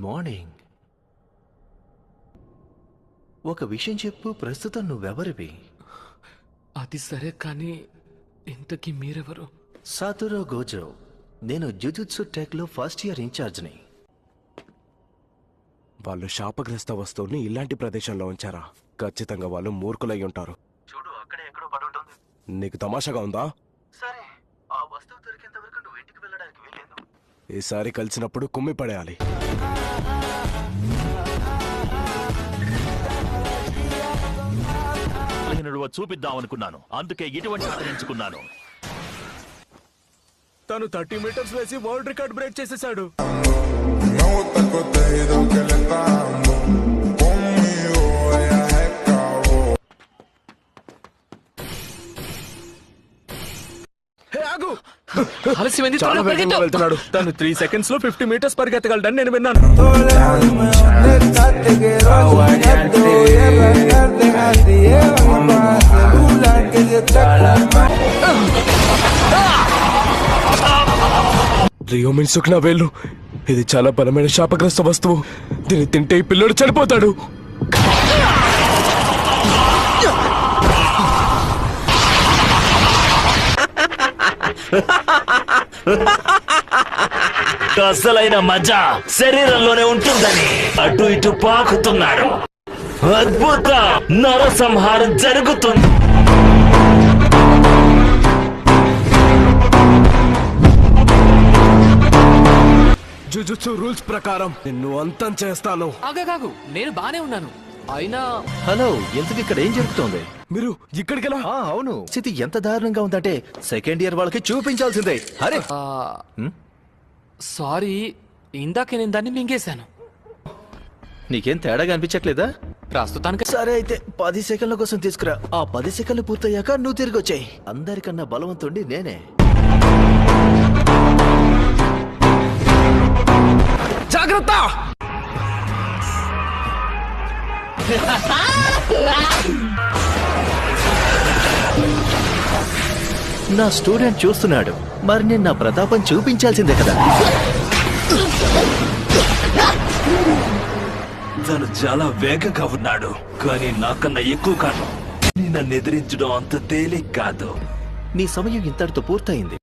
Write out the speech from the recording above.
Morning. ఒక విషయం చెప్పు, ప్రస్తుతం నువ్వెవరివి? అది సరే కానీ ఇంతకీ మీరెవరు? సాతురో గోజో. నేను జుజుత్సు టెక్ లో ఫస్ట్ ఇయర్ ఇన్ఛార్జ్ని. వాళ్ళు శాపగ్రస్త వస్తువుని ఇలాంటి ప్రదేశంలో ఉంచారా? ఖచ్చితంగా వాళ్ళు మూర్ఖులై ఉంటారు. చూడు, అక్కడే ఎక్కడో పడి ఉంటుంది. నీకు తమాషాగా ఉందా? సరే, ఆ వస్తువు దొరికేంత వరకు నువ్వు ఇంటికి వెళ్ళడానికి వెళ్ళేదు. ఈసారి కలిసినప్పుడు కుమ్మి పడేయాలి. చూపిద్దామనుకున్నాను, అందుకే ఇటువంటి ఆట ఎంచుకున్నాను. తను 30 మీటర్స్ వేసి వరల్డ్ రికార్డ్ బ్రేక్ చేసేశాడు. చాలా వేగంగా వెళ్తున్నాడు. తను 3 seconds లో 50 మీటర్స్ పరిగెత్తగలడని నేను విన్నాను. రియోమిన్ సుఖ్నా వేళ్ళు. ఇది చాలా బలమైన శాపగ్రస్త వస్తువు. దీన్ని తింటే ఈ పిల్లడు చనిపోతాడు. అసలైన మజా శరీరంలోనే ఉంటుందని అటు ఇటు పాకుతున్నాడు. అద్భుత నరసంహారం జరుగుతుంది. జుజుత్సు రూల్స్ ప్రకారం నిన్ను అంతం చేస్తాను. ఆగాగు, నేను బానే ఉన్నాను. అయినా హలో, ఎందుకు ఇక్కడ ఏం జరుగుతోంది? మీరు ఇక్కడికెలా? అవును, స్థితి ఎంత దారుణంగా ఉందంటే సెకండ్ ఇయర్ వాళ్ళకి చూపించాల్సిందే. అరే సారీ, ఇందాకే నేను దాన్ని మింగేశాను. నీకేం తేడాగా అనిపించట్లేదా? ప్రస్తుతానికి సరే అయితే 10 సెకండ్ల కోసం తీసుకురా. ఆ 10 సెకండ్లు పూర్తయ్యాక నువ్వు తిరిగి వచ్చాయి. అందరికన్నా బలవంతుండి నేనే. జాగ్రత్త! నా స్టూడెంట్ చూస్తున్నాడు, మరి నేను నా ప్రతాపం చూపించాల్సిందే కదా. తను చాలా వేగంగా ఉన్నాడు, కానీ నాకన్నా ఎక్కువ కాదు. నన్ను ఎదిరించడం అంత తేలిక కాదు. నీ సమయం ఇంతటితో పూర్తయింది.